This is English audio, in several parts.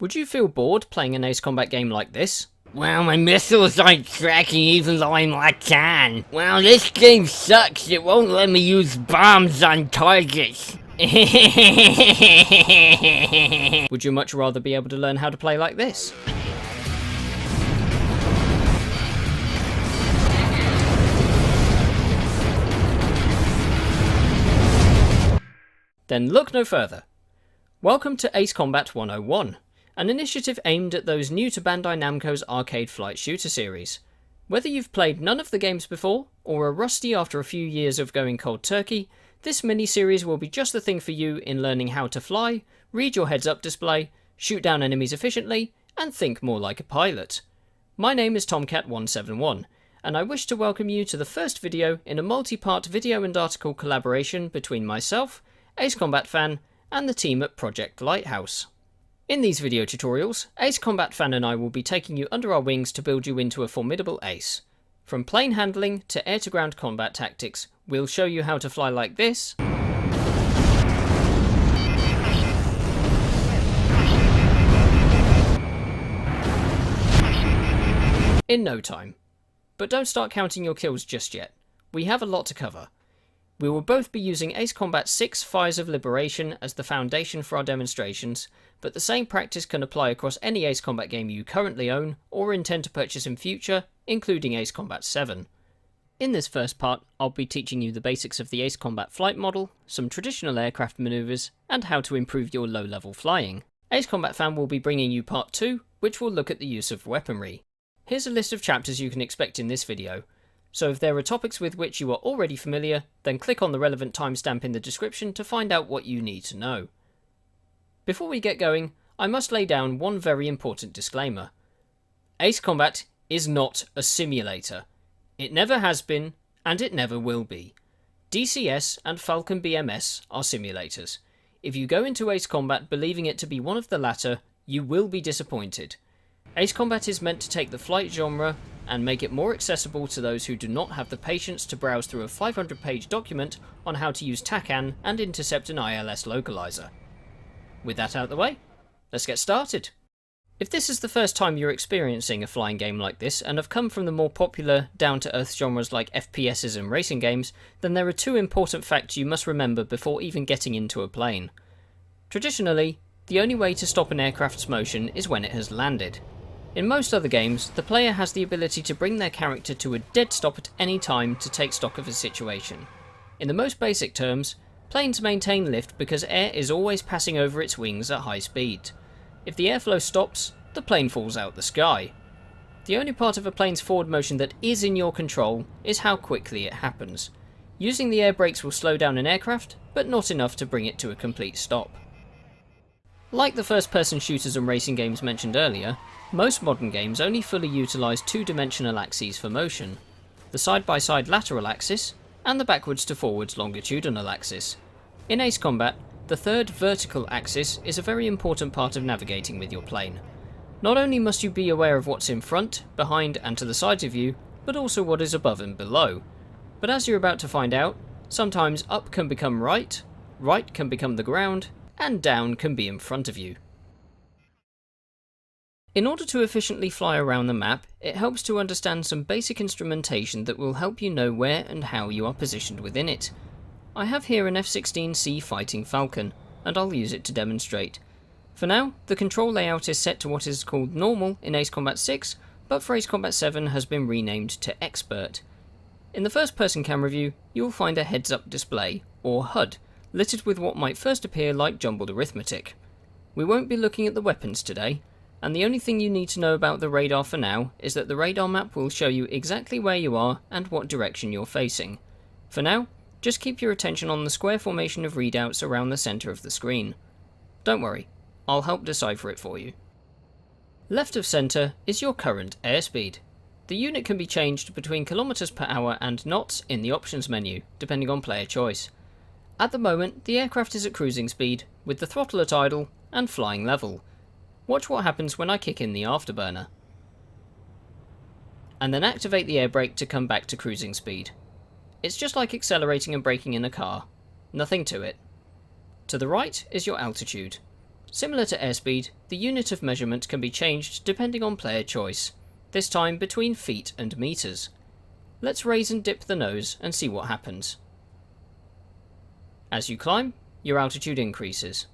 Would you feel bored playing an Ace Combat game like this? Well, my missiles aren't tracking even though I'm locked on. Well, this game sucks. It won't let me use bombs on targets. Would you much rather be able to learn how to play like this? Then look no further. Welcome to Ace Combat 101, an initiative aimed at those new to Bandai Namco's arcade flight shooter series. Whether you've played none of the games before, or are rusty after a few years of going cold turkey, this mini-series will be just the thing for you in learning how to fly, read your heads-up display, shoot down enemies efficiently, and think more like a pilot. My name is Tomcat171, and I wish to welcome you to the first video in a multi-part video and article collaboration between myself, Ace Combat Fan, and the team at Project Lighthouse. In these video tutorials, Ace Combat Fan and I will be taking you under our wings to build you into a formidable ace. From plane handling to air-to-ground combat tactics, we'll show you how to fly like this, in no time. But don't start counting your kills just yet. We have a lot to cover. We will both be using Ace Combat 6 Fires of Liberation as the foundation for our demonstrations, but the same practice can apply across any Ace Combat game you currently own or intend to purchase in future, including Ace Combat 7. In this first part, I'll be teaching you the basics of the Ace Combat flight model, some traditional aircraft manoeuvres, and how to improve your low-level flying. Ace Combat Fan will be bringing you part 2, which will look at the use of weaponry. Here's a list of chapters you can expect in this video. So if there are topics with which you are already familiar, then click on the relevant timestamp in the description to find out what you need to know. Before we get going, I must lay down one very important disclaimer. Ace Combat is not a simulator. It never has been, and it never will be. DCS and Falcon BMS are simulators. If you go into Ace Combat believing it to be one of the latter, you will be disappointed. Ace Combat is meant to take the flight genre and make it more accessible to those who do not have the patience to browse through a 500-page document on how to use TACAN and intercept an ILS localizer. With that out of the way, let's get started. If this is the first time you're experiencing a flying game like this and have come from the more popular, down-to-earth genres like FPSs and racing games, then there are two important facts you must remember before even getting into a plane. Traditionally, the only way to stop an aircraft's motion is when it has landed. In most other games, the player has the ability to bring their character to a dead stop at any time to take stock of a situation. In the most basic terms, planes maintain lift because air is always passing over its wings at high speed. If the airflow stops, the plane falls out the sky. The only part of a plane's forward motion that is in your control is how quickly it happens. Using the air brakes will slow down an aircraft, but not enough to bring it to a complete stop. Like the first-person shooters and racing games mentioned earlier, most modern games only fully utilise two-dimensional axes for motion, the side-by-side lateral axis and the backwards to forwards longitudinal axis. In Ace Combat, the third vertical axis is a very important part of navigating with your plane. Not only must you be aware of what's in front, behind and to the sides of you, but also what is above and below. But as you're about to find out, sometimes up can become right, right can become the ground, and down can be in front of you. In order to efficiently fly around the map, it helps to understand some basic instrumentation that will help you know where and how you are positioned within it. I have here an F-16C Fighting Falcon, and I'll use it to demonstrate. For now, the control layout is set to what is called Normal in Ace Combat 6, but for Ace Combat 7 has been renamed to Expert. In the first person camera view, you will find a heads-up display, or HUD, littered with what might first appear like jumbled arithmetic. We won't be looking at the weapons today, and the only thing you need to know about the radar for now is that the radar map will show you exactly where you are and what direction you're facing. For now, just keep your attention on the square formation of readouts around the centre of the screen. Don't worry, I'll help decipher it for you. Left of centre is your current airspeed. The unit can be changed between kilometers per hour and knots in the options menu, depending on player choice. At the moment, the aircraft is at cruising speed, with the throttle at idle and flying level. Watch what happens when I kick in the afterburner. And then activate the air brake to come back to cruising speed. It's just like accelerating and braking in a car. Nothing to it. To the right is your altitude. Similar to airspeed, the unit of measurement can be changed depending on player choice, this time between feet and meters. Let's raise and dip the nose and see what happens. As you climb, your altitude increases.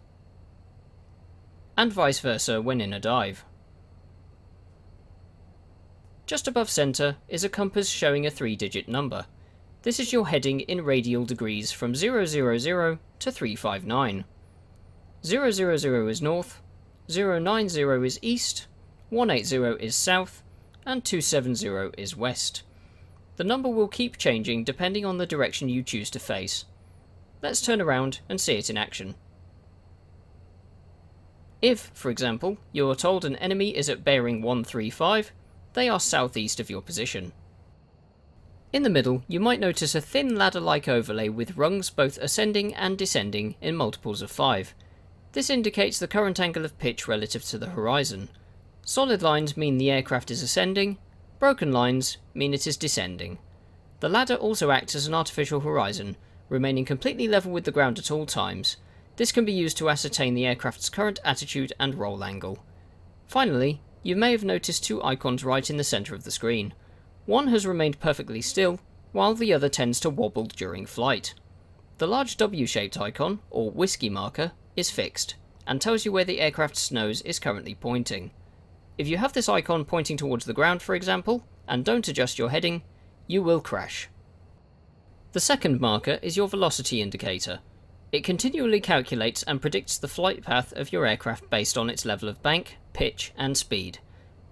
And vice versa when in a dive. Just above centre is a compass showing a 3-digit number. This is your heading in radial degrees from 000 to 359. 000 is north, 090 is east, 180 is south, and 270 is west. The number will keep changing depending on the direction you choose to face. Let's turn around and see it in action. If, for example, you are told an enemy is at bearing 135, they are southeast of your position. In the middle, you might notice a thin ladder-like overlay with rungs both ascending and descending in multiples of 5. This indicates the current angle of pitch relative to the horizon. Solid lines mean the aircraft is ascending, broken lines mean it is descending. The ladder also acts as an artificial horizon, remaining completely level with the ground at all times. This can be used to ascertain the aircraft's current attitude and roll angle. Finally, you may have noticed two icons right in the centre of the screen. One has remained perfectly still, while the other tends to wobble during flight. The large W-shaped icon, or whiskey marker, is fixed, and tells you where the aircraft's nose is currently pointing. If you have this icon pointing towards the ground, for example, and don't adjust your heading, you will crash. The second marker is your velocity indicator. It continually calculates and predicts the flight path of your aircraft based on its level of bank, pitch, and speed.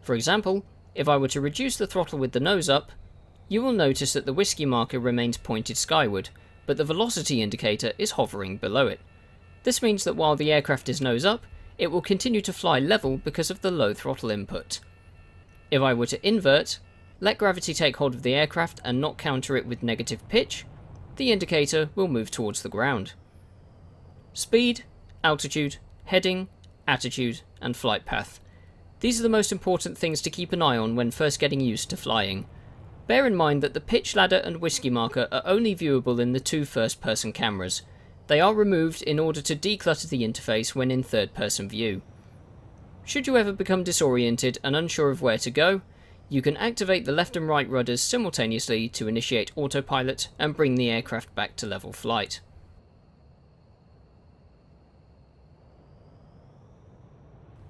For example, if I were to reduce the throttle with the nose up, you will notice that the whiskey marker remains pointed skyward, but the velocity indicator is hovering below it. This means that while the aircraft is nose up, it will continue to fly level because of the low throttle input. If I were to invert, let gravity take hold of the aircraft and not counter it with negative pitch, the indicator will move towards the ground. Speed, altitude, heading, attitude, and flight path. These are the most important things to keep an eye on when first getting used to flying. Bear in mind that the pitch ladder and whiskey marker are only viewable in the two first-person cameras. They are removed in order to declutter the interface when in third-person view. Should you ever become disoriented and unsure of where to go, you can activate the left and right rudders simultaneously to initiate autopilot and bring the aircraft back to level flight.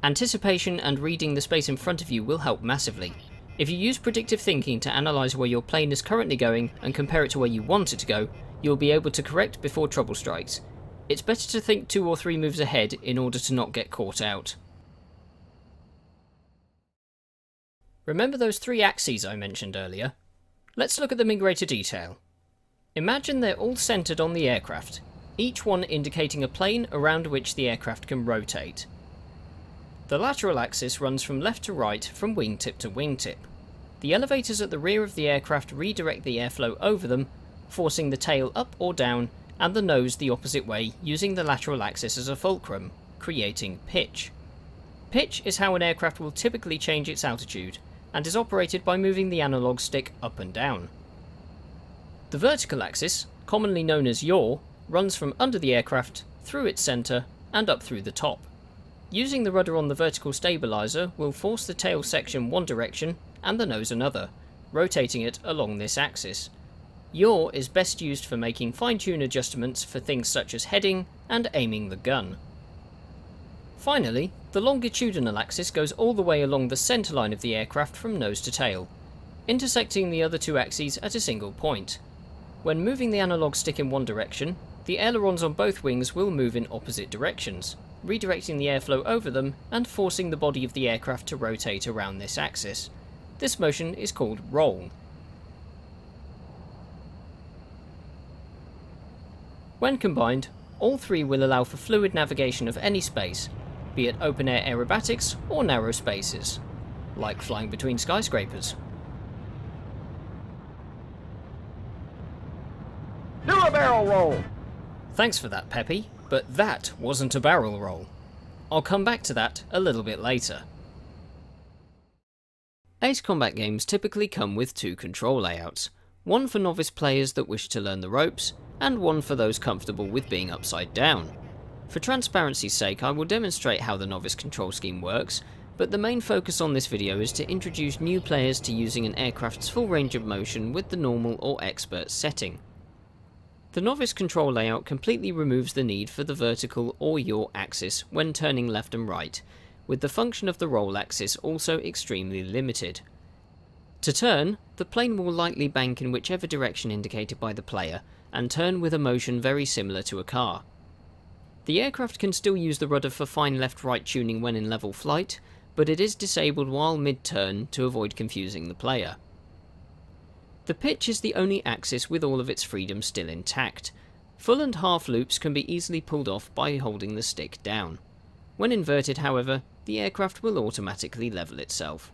Anticipation and reading the space in front of you will help massively. If you use predictive thinking to analyse where your plane is currently going and compare it to where you want it to go, you'll be able to correct before trouble strikes. It's better to think 2 or 3 moves ahead in order to not get caught out. Remember those 3 axes I mentioned earlier? Let's look at them in greater detail. Imagine they're all centred on the aircraft, each one indicating a plane around which the aircraft can rotate. The lateral axis runs from left to right from wingtip to wingtip. The elevators at the rear of the aircraft redirect the airflow over them, forcing the tail up or down and the nose the opposite way using the lateral axis as a fulcrum, creating pitch. Pitch is how an aircraft will typically change its altitude and is operated by moving the analog stick up and down. The vertical axis, commonly known as yaw, runs from under the aircraft, through its centre and up through the top. Using the rudder on the vertical stabiliser will force the tail section one direction and the nose another, rotating it along this axis. Yaw is best used for making fine-tune adjustments for things such as heading and aiming the gun. Finally, the longitudinal axis goes all the way along the centre line of the aircraft from nose to tail, intersecting the other 2 axes at a single point. When moving the analog stick in one direction, the ailerons on both wings will move in opposite directions, redirecting the airflow over them and forcing the body of the aircraft to rotate around this axis. This motion is called roll. When combined, all 3 will allow for fluid navigation of any space, be it open-air aerobatics or narrow spaces, like flying between skyscrapers. Do a barrel roll! Thanks for that, Peppy, but that wasn't a barrel roll. I'll come back to that a little bit later. Ace Combat games typically come with 2 control layouts, one for novice players that wish to learn the ropes, and one for those comfortable with being upside down. For transparency's sake, I will demonstrate how the novice control scheme works, but the main focus on this video is to introduce new players to using an aircraft's full range of motion with the normal or expert setting. The novice control layout completely removes the need for the vertical or yaw axis when turning left and right, with the function of the roll axis also extremely limited. To turn, the plane will lightly bank in whichever direction indicated by the player, and turn with a motion very similar to a car. The aircraft can still use the rudder for fine left-right tuning when in level flight, but it is disabled while mid-turn to avoid confusing the player. The pitch is the only axis with all of its freedom still intact. Full and half loops can be easily pulled off by holding the stick down. When inverted, however, the aircraft will automatically level itself.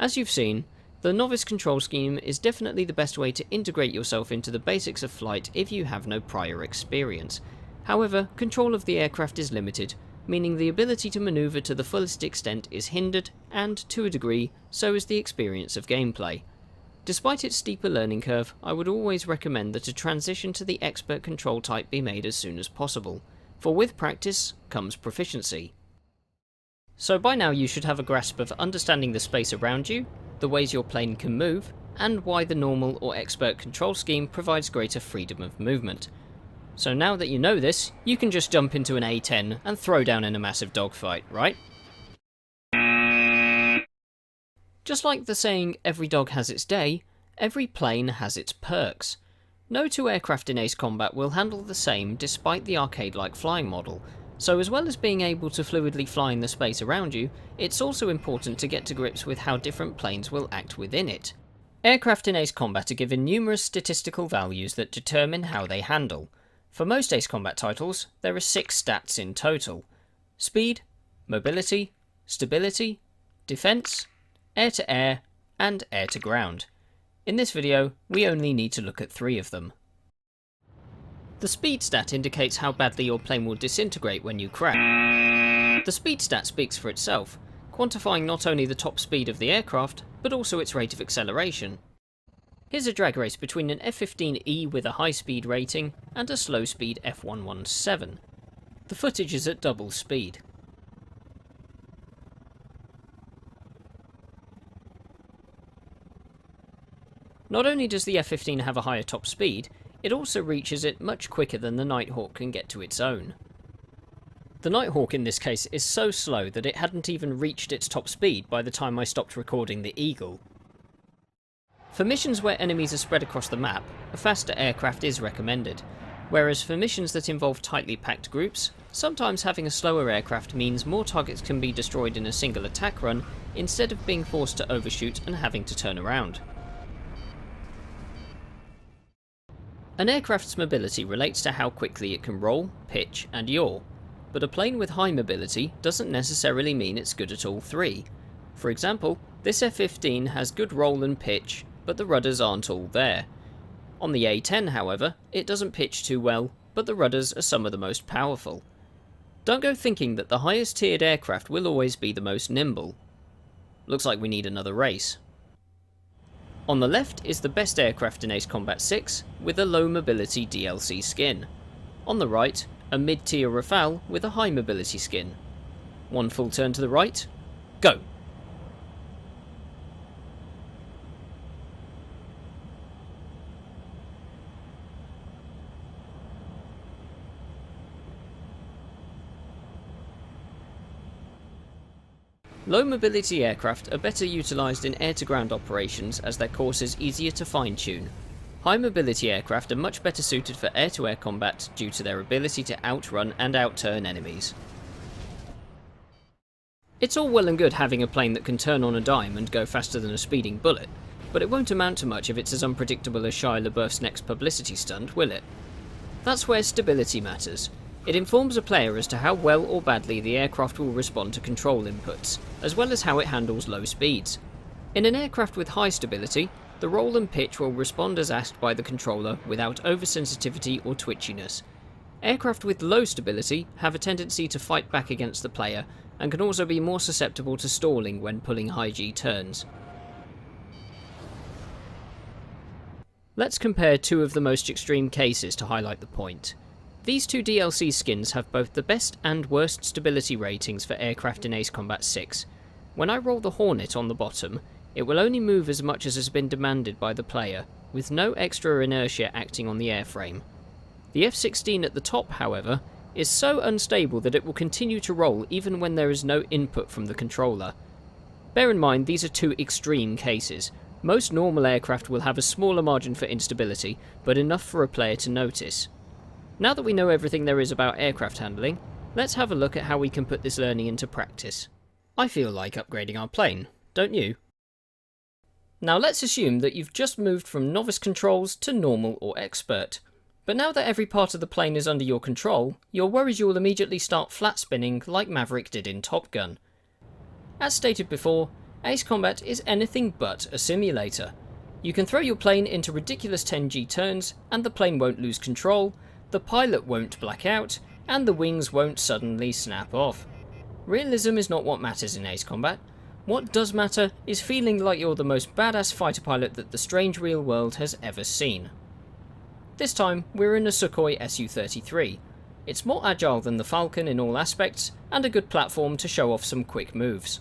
As you've seen, the novice control scheme is definitely the best way to integrate yourself into the basics of flight if you have no prior experience. However, control of the aircraft is limited, meaning the ability to manoeuvre to the fullest extent is hindered, and, to a degree, so is the experience of gameplay. Despite its steeper learning curve, I would always recommend that a transition to the expert control type be made as soon as possible, for with practice comes proficiency. So by now you should have a grasp of understanding the space around you, the ways your plane can move, and why the normal or expert control scheme provides greater freedom of movement. So now that you know this, you can just jump into an A-10 and throw down in a massive dogfight, right? Just like the saying, every dog has its day, every plane has its perks. No two aircraft in Ace Combat will handle the same despite the arcade-like flying model, so as well as being able to fluidly fly in the space around you, it's also important to get to grips with how different planes will act within it. Aircraft in Ace Combat are given numerous statistical values that determine how they handle. For most Ace Combat titles, there are 6 stats in total: speed, mobility, stability, defense, air-to-air, and air-to-ground. In this video, we only need to look at 3 of them. The speed stat indicates how badly your plane will disintegrate when you crash. The speed stat speaks for itself, quantifying not only the top speed of the aircraft, but also its rate of acceleration. Here's a drag race between an F-15E with a high speed rating and a slow speed F-117. The footage is at double speed. Not only does the F-15 have a higher top speed, it also reaches it much quicker than the Nighthawk can get to its own. The Nighthawk in this case is so slow that it hadn't even reached its top speed by the time I stopped recording the Eagle. For missions where enemies are spread across the map, a faster aircraft is recommended, whereas for missions that involve tightly packed groups, sometimes having a slower aircraft means more targets can be destroyed in a single attack run instead of being forced to overshoot and having to turn around. An aircraft's mobility relates to how quickly it can roll, pitch, and yaw, but a plane with high mobility doesn't necessarily mean it's good at all 3. For example, this F-15 has good roll and pitch, but the rudders aren't all there. On the A-10, however, it doesn't pitch too well, but the rudders are some of the most powerful. Don't go thinking that the highest tiered aircraft will always be the most nimble. Looks like we need another race. On the left is the best aircraft in Ace Combat 6, with a low mobility DLC skin. On the right, a mid-tier Rafale with a high mobility skin. One full turn to the right, go! Low mobility aircraft are better utilised in air-to-ground operations as their course is easier to fine-tune. High mobility aircraft are much better suited for air-to-air combat due to their ability to outrun and outturn enemies. It's all well and good having a plane that can turn on a dime and go faster than a speeding bullet, but it won't amount to much if it's as unpredictable as Shia LaBeouf's next publicity stunt, will it? That's where stability matters. It informs a player as to how well or badly the aircraft will respond to control inputs, as well as how it handles low speeds. In an aircraft with high stability, the roll and pitch will respond as asked by the controller without oversensitivity or twitchiness. Aircraft with low stability have a tendency to fight back against the player, and can also be more susceptible to stalling when pulling high G turns. Let's compare 2 of the most extreme cases to highlight the point. These two DLC skins have both the best and worst stability ratings for aircraft in Ace Combat 6. When I roll the Hornet on the bottom, it will only move as much as has been demanded by the player, with no extra inertia acting on the airframe. The F-16 at the top, however, is so unstable that it will continue to roll even when there is no input from the controller. Bear in mind these are two extreme cases. Most normal aircraft will have a smaller margin for instability, but enough for a player to notice. Now that we know everything there is about aircraft handling, let's have a look at how we can put this learning into practice. I feel like upgrading our plane, don't you? Now let's assume that you've just moved from novice controls to normal or expert. But now that every part of the plane is under your control, you're worried you'll immediately start flat spinning like Maverick did in Top Gun. As stated before, Ace Combat is anything but a simulator. You can throw your plane into ridiculous 10G turns and the plane won't lose control, the pilot won't black out, and the wings won't suddenly snap off. Realism is not what matters in Ace Combat. What does matter is feeling like you're the most badass fighter pilot that the strange real world has ever seen. This time, we're in a Sukhoi Su-33. It's more agile than the Falcon in all aspects, and a good platform to show off some quick moves.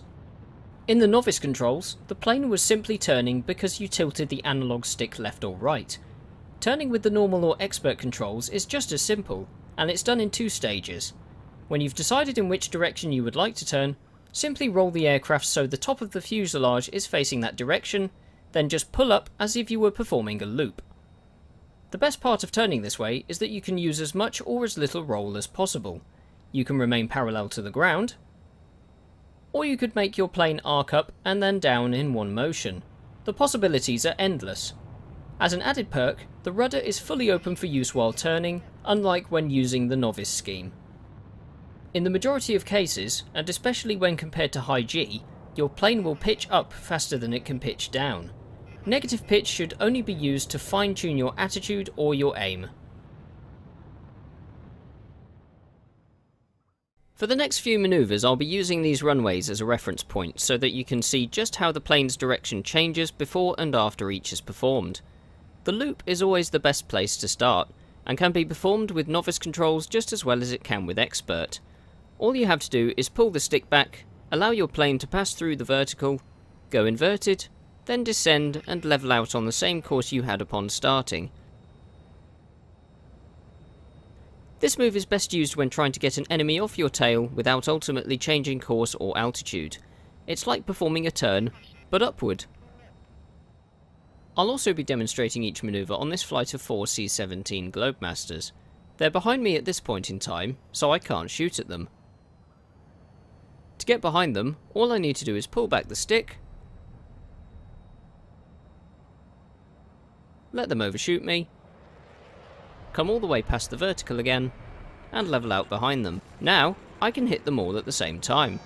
In the novice controls, the plane was simply turning because you tilted the analog stick left or right. Turning with the normal or expert controls is just as simple, and it's done in two stages. When you've decided in which direction you would like to turn, simply roll the aircraft so the top of the fuselage is facing that direction, then just pull up as if you were performing a loop. The best part of turning this way is that you can use as much or as little roll as possible. You can remain parallel to the ground, or you could make your plane arc up and then down in one motion. The possibilities are endless. As an added perk, the rudder is fully open for use while turning, unlike when using the novice scheme. In the majority of cases, and especially when compared to high G, your plane will pitch up faster than it can pitch down. Negative pitch should only be used to fine-tune your attitude or your aim. For the next few manoeuvres, I'll be using these runways as a reference point so that you can see just how the plane's direction changes before and after each is performed. The loop is always the best place to start, and can be performed with novice controls just as well as it can with expert. All you have to do is pull the stick back, allow your plane to pass through the vertical, go inverted, then descend and level out on the same course you had upon starting. This move is best used when trying to get an enemy off your tail without ultimately changing course or altitude. It's like performing a turn, but upward. I'll also be demonstrating each manoeuvre on this flight of 4 C-17 Globemasters. They're behind me at this point in time, so I can't shoot at them. To get behind them, all I need to do is pull back the stick, let them overshoot me, come all the way past the vertical again, and level out behind them. Now, I can hit them all at the same time.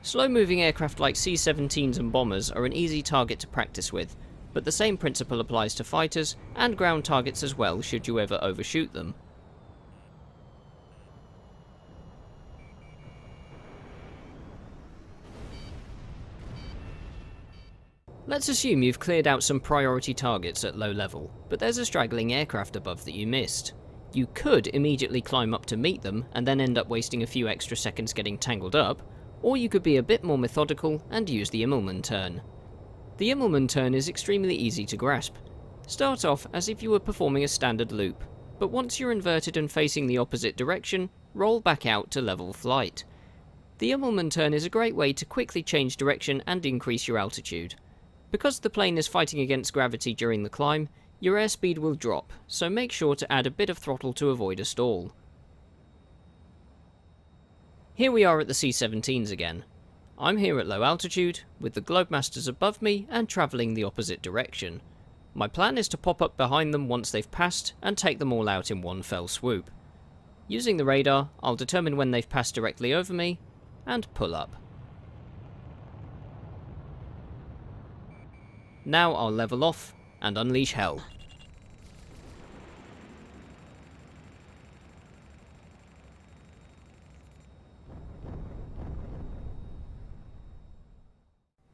Slow-moving aircraft like C-17s and bombers are an easy target to practice with, but the same principle applies to fighters and ground targets as well should you ever overshoot them. Let's assume you've cleared out some priority targets at low level, but there's a straggling aircraft above that you missed. You could immediately climb up to meet them and then end up wasting a few extra seconds getting tangled up, or you could be a bit more methodical and use the Immelmann turn. The Immelmann turn is extremely easy to grasp. Start off as if you were performing a standard loop, but once you're inverted and facing the opposite direction, roll back out to level flight. The Immelmann turn is a great way to quickly change direction and increase your altitude. Because the plane is fighting against gravity during the climb, your airspeed will drop, so make sure to add a bit of throttle to avoid a stall. Here we are at the C-17s again. I'm here at low altitude, with the Globemasters above me and travelling the opposite direction. My plan is to pop up behind them once they've passed and take them all out in one fell swoop. Using the radar, I'll determine when they've passed directly over me, and pull up. Now I'll level off and unleash hell.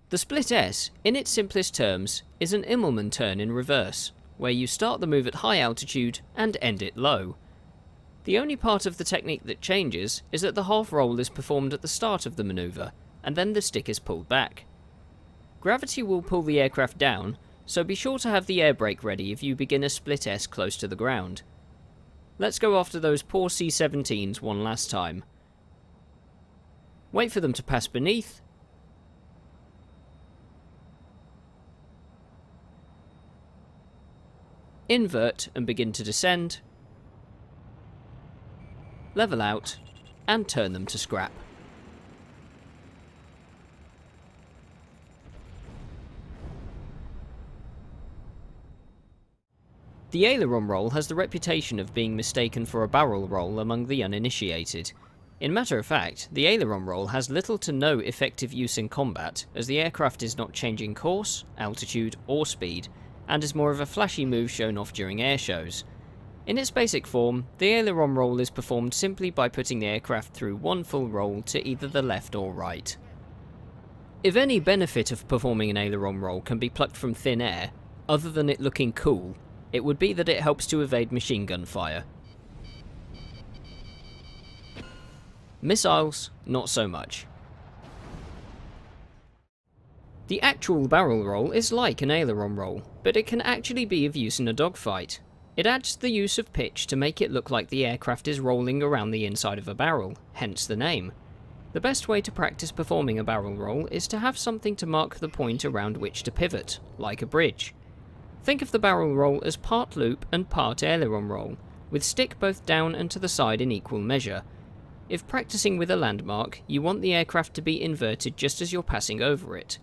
The split S, in its simplest terms, is an Immelmann turn in reverse, where you start the move at high altitude and end it low. The only part of the technique that changes is that the half roll is performed at the start of the manoeuvre, and then the stick is pulled back. Gravity will pull the aircraft down, so be sure to have the air brake ready if you begin a split S close to the ground. Let's go after those poor C-17s one last time. Wait for them to pass beneath. Invert and begin to descend. Level out, and turn them to scrap. The aileron roll has the reputation of being mistaken for a barrel roll among the uninitiated. In matter of fact, the aileron roll has little to no effective use in combat, as the aircraft is not changing course, altitude, or speed, and is more of a flashy move shown off during air shows. In its basic form, the aileron roll is performed simply by putting the aircraft through one full roll to either the left or right. If any benefit of performing an aileron roll can be plucked from thin air, other than it looking cool, it would be that it helps to evade machine gun fire. Missiles, not so much. The actual barrel roll is like an aileron roll, but it can actually be of use in a dogfight. It adds the use of pitch to make it look like the aircraft is rolling around the inside of a barrel, hence the name. The best way to practice performing a barrel roll is to have something to mark the point around which to pivot, like a bridge. Think of the barrel roll as part loop and part aileron roll, with stick both down and to the side in equal measure. If practicing with a landmark, you want the aircraft to be inverted just as you're passing over it.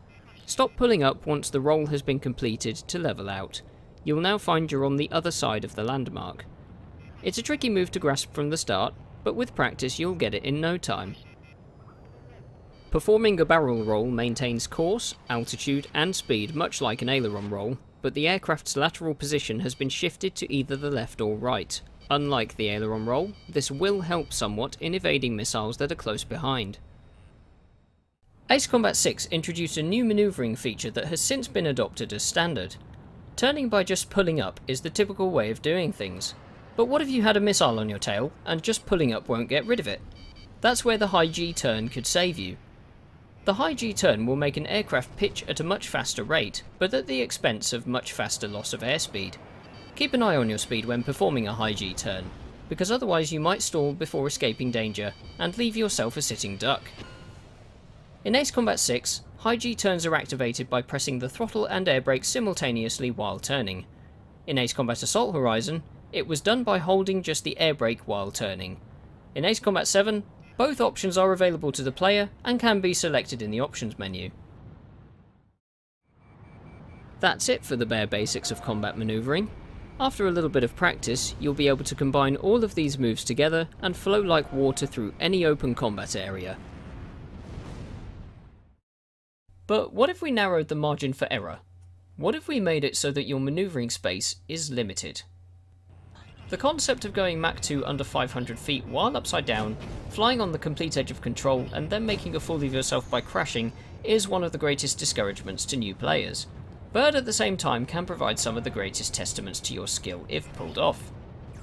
Stop pulling up once the roll has been completed to level out. You'll now find you're on the other side of the landmark. It's a tricky move to grasp from the start, but with practice you'll get it in no time. Performing a barrel roll maintains course, altitude and speed much like an aileron roll, but the aircraft's lateral position has been shifted to either the left or right. Unlike the aileron roll, this will help somewhat in evading missiles that are close behind. Ace Combat 6 introduced a new manoeuvring feature that has since been adopted as standard. Turning by just pulling up is the typical way of doing things. But what if you had a missile on your tail, and just pulling up won't get rid of it? That's where the high G turn could save you. The high G turn will make an aircraft pitch at a much faster rate, but at the expense of much faster loss of airspeed. Keep an eye on your speed when performing a high G turn, because otherwise you might stall before escaping danger, and leave yourself a sitting duck. In Ace Combat 6, high G turns are activated by pressing the throttle and air brake simultaneously while turning. In Ace Combat Assault Horizon, it was done by holding just the air brake while turning. In Ace Combat 7, both options are available to the player and can be selected in the options menu. That's it for the bare basics of combat manoeuvring. After a little bit of practice, you'll be able to combine all of these moves together and flow like water through any open combat area. But what if we narrowed the margin for error? What if we made it so that your manoeuvring space is limited? The concept of going Mach 2 under 500 feet while upside down, flying on the complete edge of control and then making a fool of yourself by crashing is one of the greatest discouragements to new players, but at the same time can provide some of the greatest testaments to your skill if pulled off.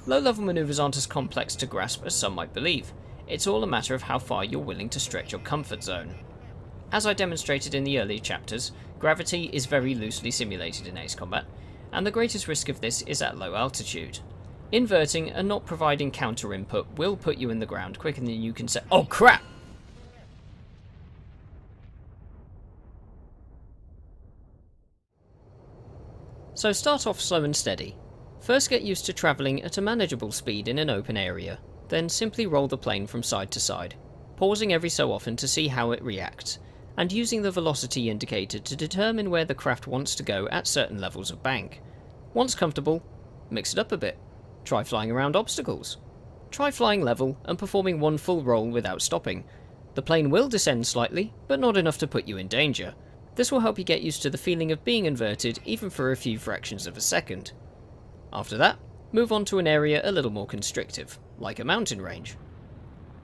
Low-level manoeuvres aren't as complex to grasp as some might believe. It's all a matter of how far you're willing to stretch your comfort zone. As I demonstrated in the earlier chapters, gravity is very loosely simulated in Ace Combat, and the greatest risk of this is at low altitude. Inverting and not providing counter input will put you in the ground quicker than you can say, "Oh crap!" So start off slow and steady. First get used to travelling at a manageable speed in an open area, then simply roll the plane from side to side, pausing every so often to see how it reacts, and using the velocity indicator to determine where the craft wants to go at certain levels of bank. Once comfortable, mix it up a bit. Try flying around obstacles. Try flying level and performing one full roll without stopping. The plane will descend slightly, but not enough to put you in danger. This will help you get used to the feeling of being inverted even for a few fractions of a second. After that, move on to an area a little more constrictive, like a mountain range.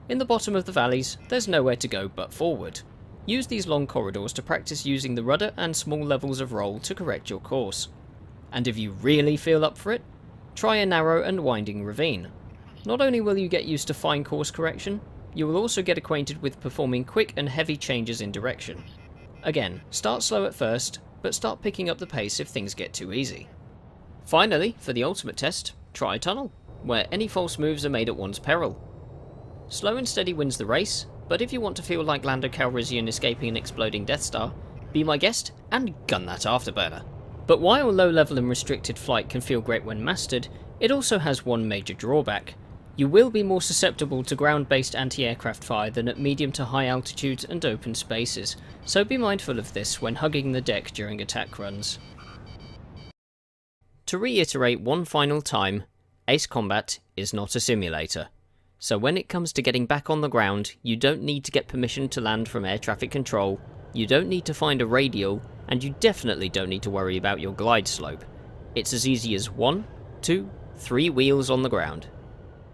In the bottom of the valleys, there's nowhere to go but forward. Use these long corridors to practice using the rudder and small levels of roll to correct your course. And if you really feel up for it, try a narrow and winding ravine. Not only will you get used to fine course correction, you will also get acquainted with performing quick and heavy changes in direction. Again, start slow at first, but start picking up the pace if things get too easy. Finally, for the ultimate test, try a tunnel, where any false moves are made at one's peril. Slow and steady wins the race, but if you want to feel like Lando Calrissian escaping an exploding Death Star, be my guest and gun that afterburner. But while low level and restricted flight can feel great when mastered, it also has one major drawback. You will be more susceptible to ground-based anti-aircraft fire than at medium to high altitudes and open spaces, so be mindful of this when hugging the deck during attack runs. To reiterate one final time, Ace Combat is not a simulator. So when it comes to getting back on the ground, you don't need to get permission to land from air traffic control, you don't need to find a radial, and you definitely don't need to worry about your glide slope. It's as easy as 1, 2, 3 wheels on the ground.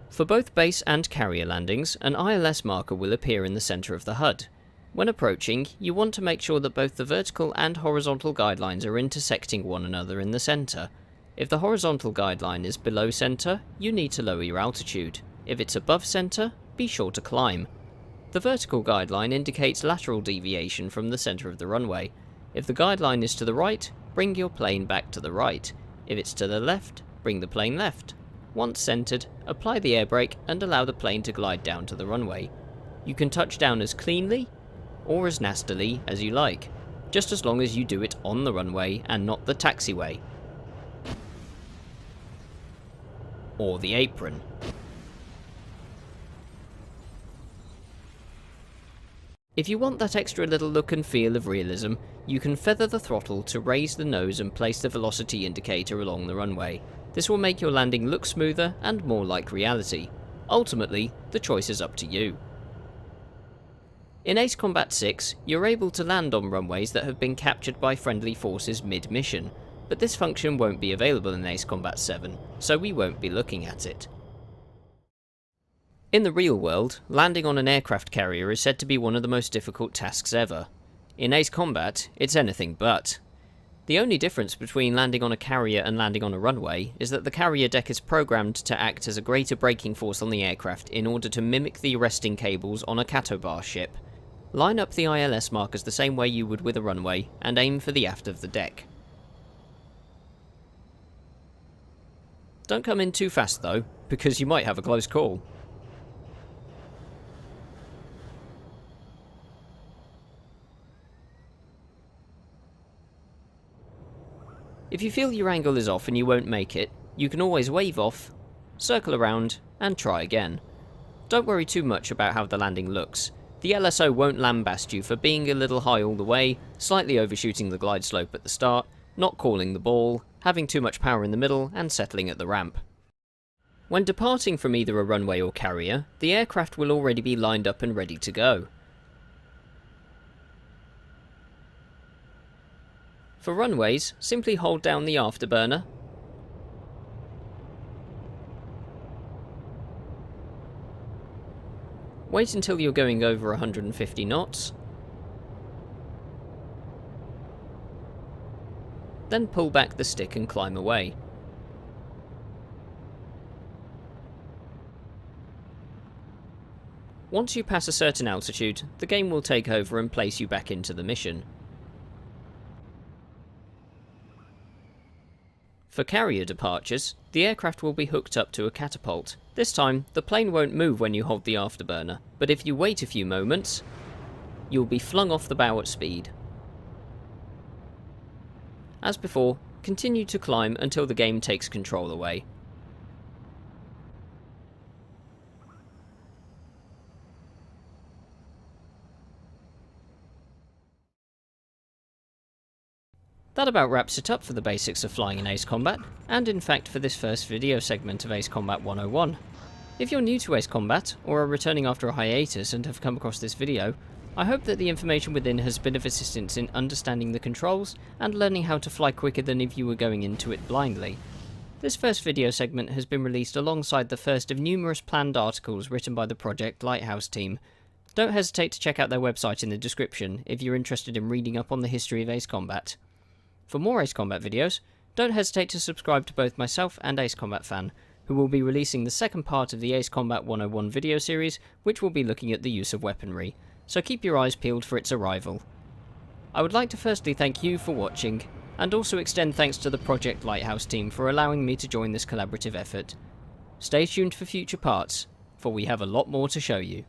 For both base and carrier landings, an ILS marker will appear in the centre of the HUD. When approaching, you want to make sure that both the vertical and horizontal guidelines are intersecting one another in the centre. If the horizontal guideline is below centre, you need to lower your altitude. If it's above centre, be sure to climb. The vertical guideline indicates lateral deviation from the centre of the runway. If the guideline is to the right, bring your plane back to the right. If it's to the left, bring the plane left. Once centred, apply the air brake and allow the plane to glide down to the runway. You can touch down as cleanly or as nastily as you like, just as long as you do it on the runway and not the taxiway or the apron. If you want that extra little look and feel of realism, you can feather the throttle to raise the nose and place the velocity indicator along the runway. This will make your landing look smoother and more like reality. Ultimately, the choice is up to you. In Ace Combat 6, you're able to land on runways that have been captured by friendly forces mid-mission, but this function won't be available in Ace Combat 7, so we won't be looking at it. In the real world, landing on an aircraft carrier is said to be one of the most difficult tasks ever. In Ace Combat, it's anything but. The only difference between landing on a carrier and landing on a runway is that the carrier deck is programmed to act as a greater braking force on the aircraft in order to mimic the arresting cables on a Catobar ship. Line up the ILS markers the same way you would with a runway, and aim for the aft of the deck. Don't come in too fast though, because you might have a close call. If you feel your angle is off and you won't make it, you can always wave off, circle around, and try again. Don't worry too much about how the landing looks. The LSO won't lambast you for being a little high all the way, slightly overshooting the glide slope at the start, not calling the ball, having too much power in the middle, and settling at the ramp. When departing from either a runway or carrier, the aircraft will already be lined up and ready to go. For runways, simply hold down the afterburner, wait until you're going over 150 knots, then pull back the stick and climb away. Once you pass a certain altitude, the game will take over and place you back into the mission. For carrier departures, the aircraft will be hooked up to a catapult. This time, the plane won't move when you hold the afterburner, but if you wait a few moments, you'll be flung off the bow at speed. As before, continue to climb until the game takes control away. That about wraps it up for the basics of flying in Ace Combat, and in fact for this first video segment of Ace Combat 101. If you're new to Ace Combat, or are returning after a hiatus and have come across this video, I hope that the information within has been of assistance in understanding the controls and learning how to fly quicker than if you were going into it blindly. This first video segment has been released alongside the first of numerous planned articles written by the Project Lighthouse team. Don't hesitate to check out their website in the description if you're interested in reading up on the history of Ace Combat. For more Ace Combat videos, don't hesitate to subscribe to both myself and Ace Combat Fan, who will be releasing the second part of the Ace Combat 101 video series, which will be looking at the use of weaponry, so keep your eyes peeled for its arrival. I would like to firstly thank you for watching, and also extend thanks to the Project Lighthouse team for allowing me to join this collaborative effort. Stay tuned for future parts, for we have a lot more to show you.